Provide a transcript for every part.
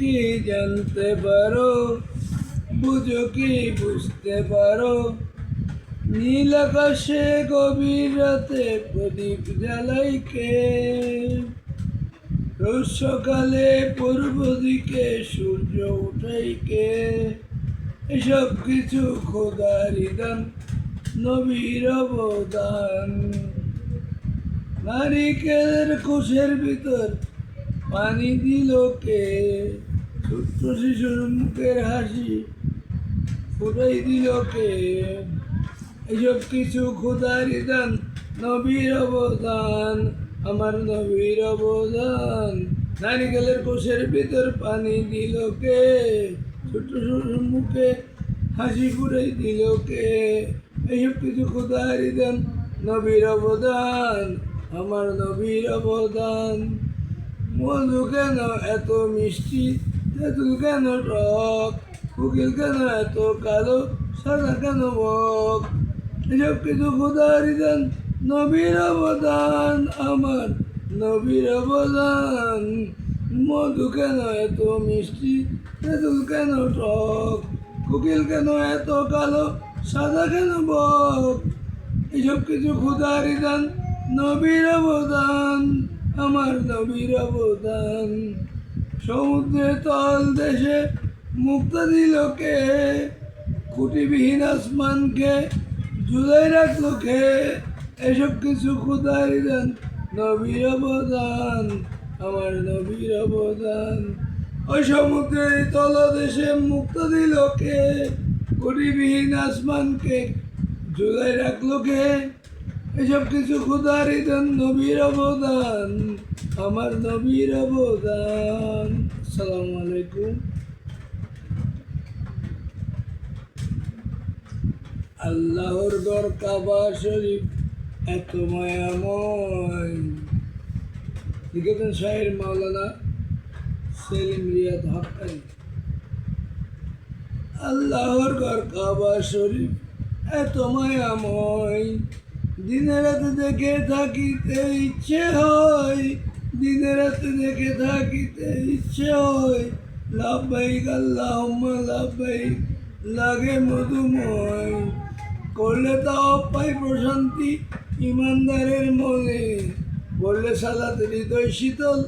কি জানতে পারো, বুঝো কি বুঝতে পারো, নীল আকাশে গভীর রাতে প্রদীপ জ্বালাই কে? রোজ সকালে পূর্ব দিকে সূর্য উঠাই কে? এসব কিছু খোদারই দান, নবীর অবদান। নারিকেলের কোষের ভিতর পানি দিল কে? ছোট্ট শিশুর মুখের হাসি ফুটাই দিল কে? এসব কিছু খোদারই দান, নবীর অবদান, আমার নবীর অবদান। নারিকেলের কোষের ভিতর পানি দিল কে? ছোট্ট শিশুর মুখে হাসি ফুটাই দিল কে? এসব কিছু খোদারই দান, নবীর অবদান, আমার নবীর অবদান। মধু কেন এত মিষ্টি, তেঁতুল কেন টক, কোকিল কেন এত কালো, সাদা কেন বক? এসব কিছু খোদারই দান, নবীর অবদান, আমার নবীর অবদান। মধু কেন এত মিষ্টি, তেঁতুল কেন টক, কোকিল কেন এত কালো, সাদা কেন বক? এসব কিছু খোদারই দান, নবীর অবদান, আমার নবীর অবদান। সমুদ্রের তল দেশে মুক্তা দিল কে? খুঁটিবিহীন আসমানকে ঝুলাই রাখলো কে? এসব কিছু খোদারই দান, নবীর অবদান, আমার নবীর অবদান। ওই সমুদ্রের তলদেশে মুক্তা দিল কে? খুঁটিবিহীন আসমানকে ঝুলাই রাখলো কে? এসব কিছু খোদারই দান, নবীর অবদান, আমার নবীর অবদান। আসসালামু আলাইকুম। আল্লাহর ঘর কাবা শরীফ এত মায়াময়। লিখেছেন শাহের মাওলানা সেলিম রিয়াদ হক্কানি। আল্লাহর ঘর কাবা শরীফ এত মায়াময়, দিনে রাতে দেখে থাকিতে ইচ্ছে হয়, দিনে রাতে দেখে থাকিতে ইচ্ছে হয়। লাব্বাইক আল্লাহুম্মা লাব্বাইক লাগে মধুময়, করলে তাও পাই প্রশান্তি ইমানদারের মনে, বললে সালাত হৃদয় শীতল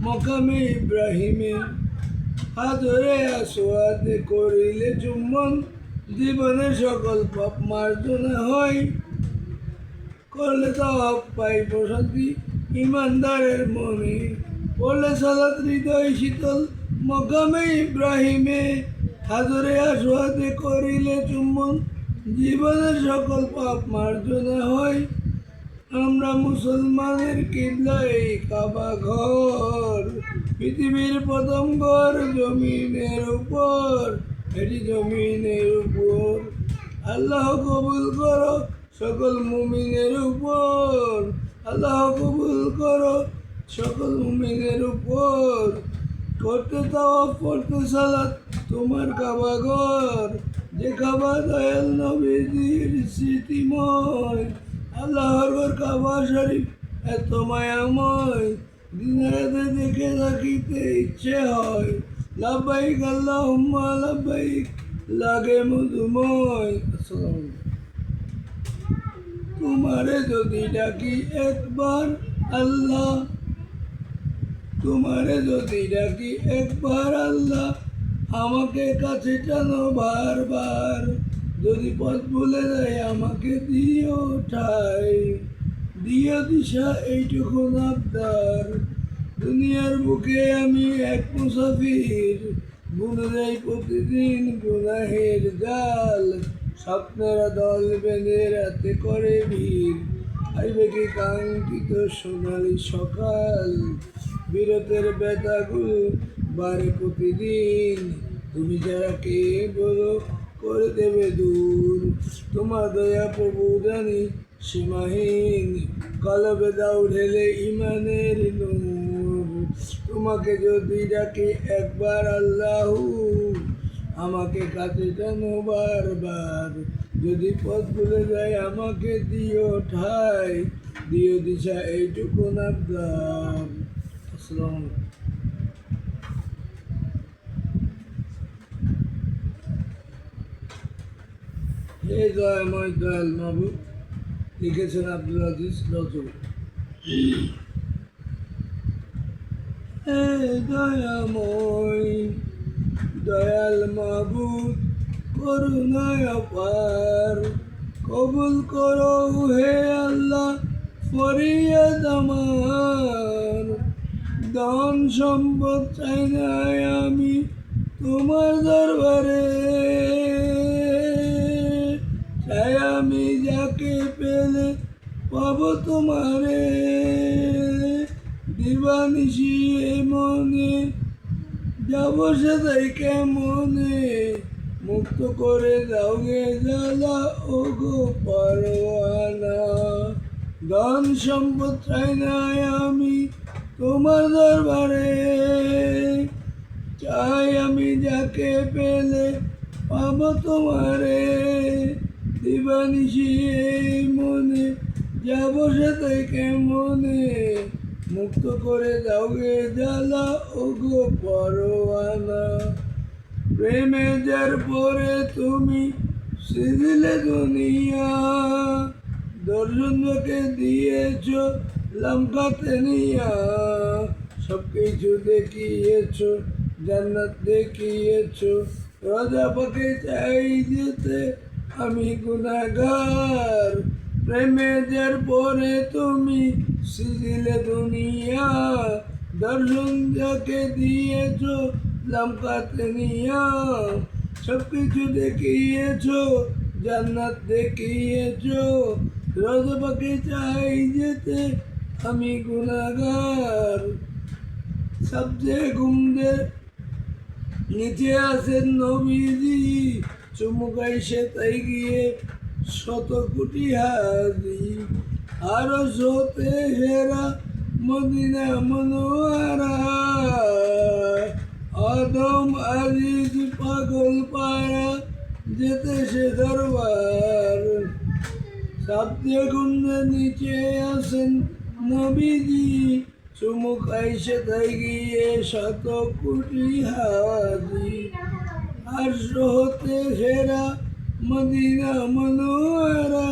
মকামে ইব্রাহিমে। হাজরে আসওয়াদে করিলে চুম্বন, জীবনে সকল পাপ মার্জনা হয়, করলে তাও পাই প্রশান্তি ইমানদারের মনে, বললে সালাত হৃদয় শীতল মকামে ইব্রাহিমে। হাজরে আসওয়াদে করিলে চুম্বন, জীবনের সকল পাপ মার্জনা হয়। আমরা মুসলমানের কিবলা এই কাবা ঘর, পৃথিবীর প্রথম ঘর জমিনের উপর, এটি জমিনের উপর। আল্লাহ কবুল করো সকল মুমিনের উপর, আল্লাহ কবুল করো সকল মুমিনের উপর। করতে তাওয়াফ পড়তে সালাত তোমার কাবা ঘর, যে কাবা দয়াল নবীজির স্মৃতিময়। আল্লাহর ঘর কাবা শরীফ এত মায়াময়, দিনে রাতে দেখে থাকিতে ইচ্ছে হয়। লাব্বাইক আল্লাহুম্মা লাব্বাইক লাগে মধুময়। আসসালামু আলাইকুম। তোমারে যদি ডাকি একবার আল্লাহ, তোমারে যদি ডাকি একবার আল্লাহ, আমাকে কাছে টানো বারবার। যদি পথ ভুলে যায় আমাকে দিও ঠাই, দিও দিশা এইটুকু আবদার। দুনিয়ার বুকে আমি এক মুসাফির, বুনে যাই প্রতিদিন গুনাহের জাল। স্বপ্নেরা দল বেঁধে রাতে করে ভিড়, আইবে কি কাঙ্ক্ষিত সোনালি সকাল। বিরতের ব্যথাগুলো বাড়ে প্রতিদিন, তুমি যারা কে বলো করে দেবে দূর। তোমার দয়া প্রভু জানি সীমাহীন, কলবে দাও ঢেলে ইমানের নূর। তোমাকে যদি ডাকি একবার আল্লাহু, আমাকে কাছে টানো বারবার। যদি পথ ভুলে যায় আমাকে দিও ঠাই, দিও দিশা এইটুকু আবদার। আসসালামু আলাইকুম। হে দয়াময় দয়াল মাহবুব, লিখেছেন আব্দুল আজিজ নজরুল। হে দয়াময় দয়াল মাহবুব, করুণায় অপার, কবুল করো হে আল্লাহ ফরিয়াদ আমার। ধন সম্পদ চাই না আমি তোমার দরবারে, চাই আমি যাকে পেলে পাবো তোমারে। দিবানিশি মনে যাব সেটাই কেমনে, মুক্ত করে দাও গে জ্বালা ও গো পারোয়ানা। ধন সম্পদ চাই না আমি তোমার দরবারে, চাই আমি যাকে পেলে পাবো তোমারে। দিবানিশি মনে যাব সেটাই কেমনে, মুক্ত করে দাও গে জ্বালা ও গো পরোয়ানা। প্রেমে যার পরে তুমি সিদিলে দুনিয়া, দর্শনকে দিয়েছ লঙ্কাতে নিয়া। সব কিছু দেখিয়েছ, জান্নাত দেখিয়েছ, রাজা পাকে চাই যেতে আমি গুনাহগার। প্রেমে যার পরে তুমি সিজিলে দুনিয়া, দর্শন যাকে দিয়েছ লঙ্কাতে নিয়া। সব কিছু দেখিয়েছ, জান্নাত দেখিয়েছ, রাজা পাকে চাই যেতে আমি গুনাহগার। সবচেয়ে গুমদের নিচে আছেন নবীজি, চুমুকাই সে তাই গিয়ে শত কোটি হাজি। আরো সতে হেরা মদিনা মনোয়ারা, আদম আজিজ পাগল পাড়া যেতে সে দরবার। সবচেয়ে গুমদের নিচে আছেন নবীজি, চুমুকাই সে তাই গিয়ে শত কোটি হাজি। আর হতে হেরা মদিনা মনোয়ারা,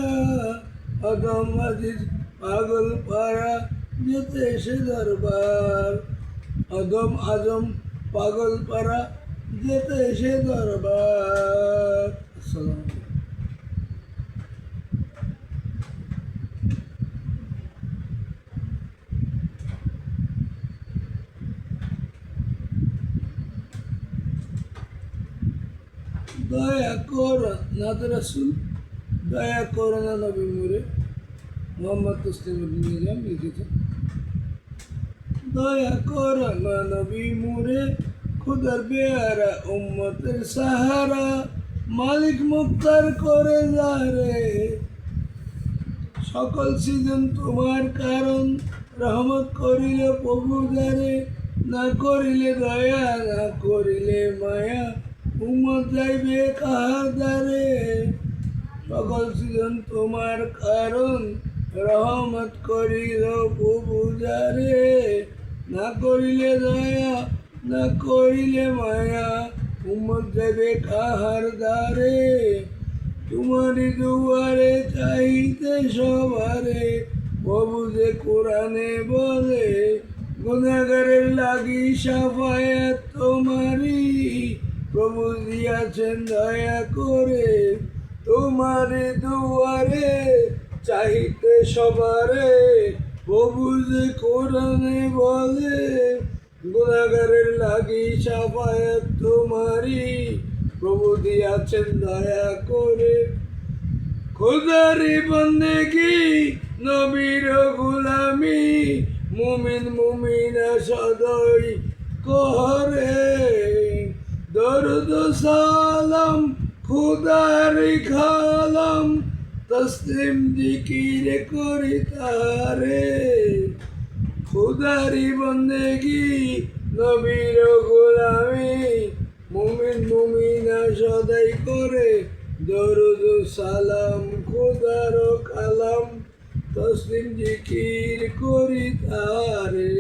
আদম আজিজ পাগল পাড়া যেতে সে দরবার। আদম আজম পাগল পাড়া যেতে সে দরবার। আসসালামু আলাইকুম। দয়া কর নাথ রাসূল, দয়া করো না নবী মোরে। মোহাম্মদ তসলিম নিজাম লিখেছেন। দয়া করো না নবী মোরে, খুদার পেয়ারা উম্মতের সাহারা। মালিক মুক্তার করে যারে, সকল সিজন তোমার কারণ। রহমত করিলে প্রভু যারে, না করিলে দয়া, না করিলে মায়া, উম্মত যাইবে কাহার দ্বারে। সকল সিজন তোমার কারণ, রহমত করিল প্রভু যারে, না করিলে দয়া, না করিলে মায়া, উম্মত যাইবে কাহার দ্বারে। তোমারই দুয়ারে চাইতে সবারে, প্রভু যে কোরআনে বলে, গুনাহগারের লাগি সাফায়াত তোমারি। প্রভু দিয়াছেন দয়া করে, তোমারই দুয়ারে চাইতে সবারে, প্রভু যে কোরআনে বলে, গুনাহগারের লাগি সাফায়াত তোমারি। প্রভু দিয়াছেন দয়া করে। খোদারি বন্দেগি নবীর গোলামি, মুমিন মুমিনা সদয় করে। দরুদ সালাম খোদারি খালাম, তসলিম জিকির করি তারে। খোদারি বন্দেগি নবীর গোলামি, মুমিন মুমিনা সদাই করে। দরুদ সালাম খোদার কালাম, তসলিম জিকির করি তারে।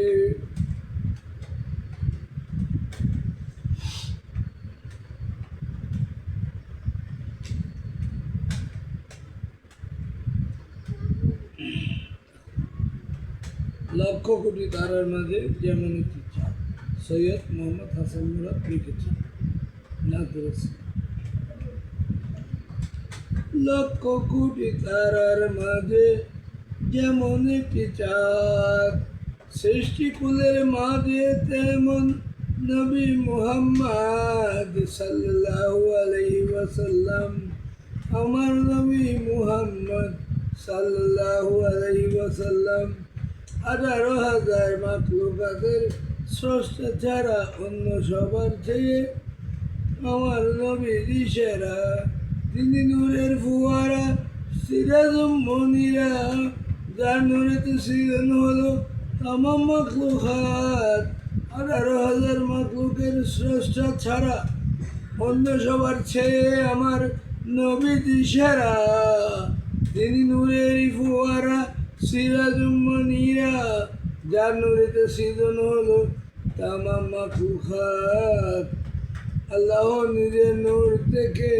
লক্ষ কোটি তারার মাঝে যেমন একটি চাঁদ। সৈয়দ মোহাম্মদ হাসান মুরাদ লিখেছেন। লক্ষ কোটি তারার মাঝে যেমন একটি চাঁদ, সৃষ্টিকুলের মাঝে তেমন নবী মুহাম্মদ সাল্লাল্লাহু আলাইহি ওয়াসাল্লাম। আমার নবী মুহাম্মদ সাল্লাল্লাহু আলাইহি ওয়াসাল্লাম 18,000 মাখলুকাতের স্রষ্টা ছাড়া অন্য সবার চেয়ে আমার নবী সেরা। তিনি নূরের ফুয়ারা, সিরাজুম মনিরা, যার নূরেতে সৃজন হলো তামাম মাখলুকাত। 18,000 মাখলুকের স্রষ্টা ছাড়া অন্য সবার চেয়ে আমার নবী সেরা। তিনি নূরের ফুয়ারা, সিরাজুম মনিরা, যার নূরেতে সৃজন হলো তামাম মাখলুকাত। আল্লাহ নিজের নূর থেকে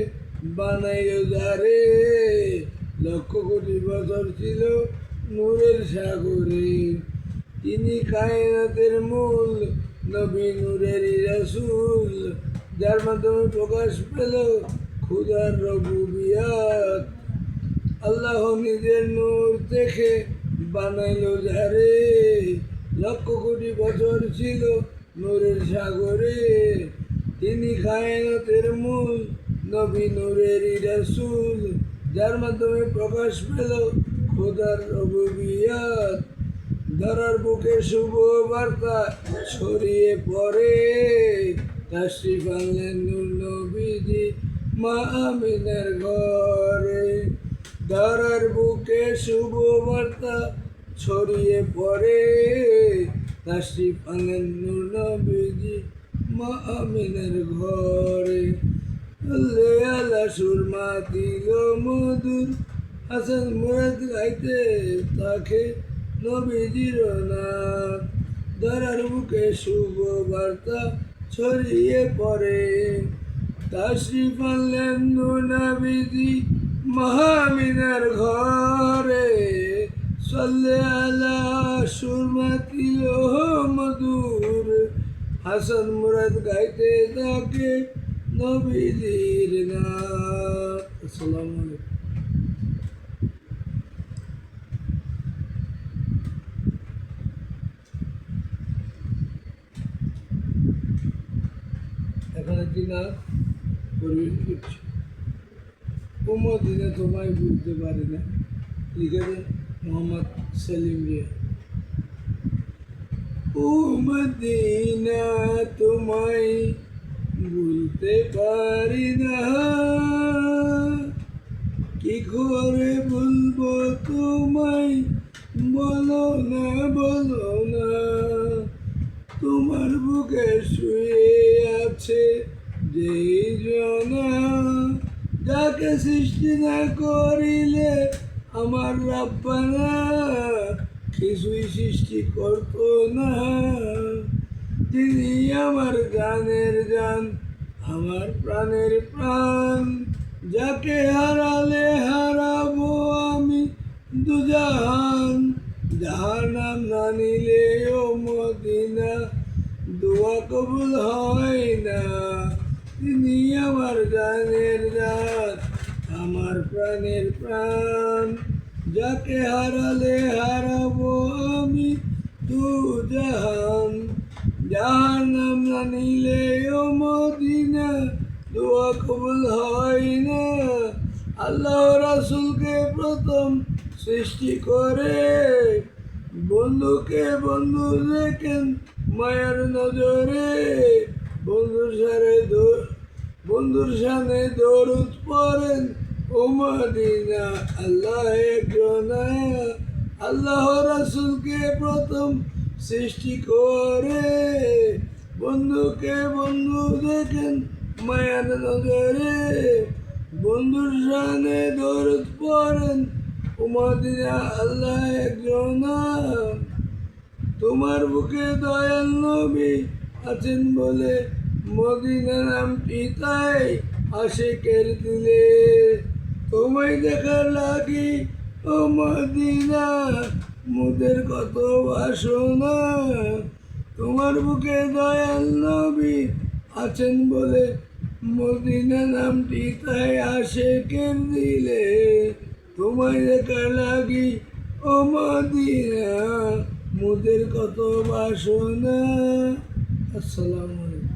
বানাইল যারে, লক্ষ কোটি বছর ছিল নূরের সাগরে। তিনি কায়নাতের মূল, নবী নূরেরই রাসূল, যার মাধ্যমে প্রকাশ পেল খুদার রুবুবিয়ত। আল্লাহ নিজের নূর থেকে বানাইল যারে, লক্ষ কোটি বছর ছিল নূরের সাগরে। তিনি কায়নাতের মূল, নবী নূরেরই রাসূল, যার মাধ্যমে প্রকাশ পেল খোদার রুবুবিয়ত। ধরার বুকে শুভ বার্তা ছড়িয়ে পড়ে, তাশরিফ আনলেন নূর নবীজি মা আমিনার ঘরে। ধরার বুকে শুভ বার্তা ছড়িয়ে পড়ে, তাশরিফ আনলেন নূর নবীজি মা আমিনার ঘরে। আল্লাহ সুরমা দিল মধুর, হাসান মুরাদ গাইতে তাকে নবীজির নাম। ধরার বুকে শুভ বার্তা ছড়িয়ে পড়ে, তাশরিফ আনলেন নূর নবীজি মা আমিনার ঘরে। সাল্লে আলা সুরমা দিল মধুর, হাসান মুরাদ গাইতে তাকে নবীজির নাম। আসসালামু আলাইকুম। এখন একটি নাচ পরিবেশন করছি। কুমদিনে তোমায় বুঝতে পারি না, লিখেছেন মোহাম্মদ সেলিম রিয়া। ও মদিনা তোমায় ভুলতে পারি না, কি করে ভুলবো তোমায়, বলো না বলো না। তোমার বুকে শুয়ে আছে যেই জনা, যাকে সৃষ্টি না করিলে আমার রাব্বানা কিছুই সৃষ্টি করতো না। তিনি আমার জানের জান, আমার প্রাণের প্রাণ, যাকে হারালে হারাবো আমি দুজাহান। জাহান্নাম না নিলে ও মদিনা দোয়া কবুল হয় না। তিনি আমার জানের জান, আমার প্রাণের প্রাণ, যাকে হারালে হারাবো আমি দুজাহান। জাহান্নাম না নিলে ও মদিনা দোয়া কবুল হয় না। আল্লাহ রাসূলকে প্রথম সৃষ্টি করে, বন্ধুকে বন্ধু দেখেন মায়ার নজরে। বন্ধুর সামনে দরুদ পড়েন ও মদিনা আল্লাহ একজনা। আল্লাহ রাসূলকে প্রথম সৃষ্টি করে, বন্ধুকে বন্ধু দেখেন মায়ার নজরে। বন্ধুর সামনে দরুদ পড়েন ও মদিনা আল্লাহ একজনা। তোমার বুকে দয়াল নবী আছেন বলে মদিনা নামটি তাই আশিকের দিলে। তোমায় দেখার লাগি ও মদিনা মুদের কত বাসনা, তোমার বুকে দয়াল নবী আছেন বলে মদিনা নামটি তাই আশেকের দিলে, তোমায় দেখা লাগি ও মদিনা, মুদের কত বাসনা। আসসালামু আলাইকুম।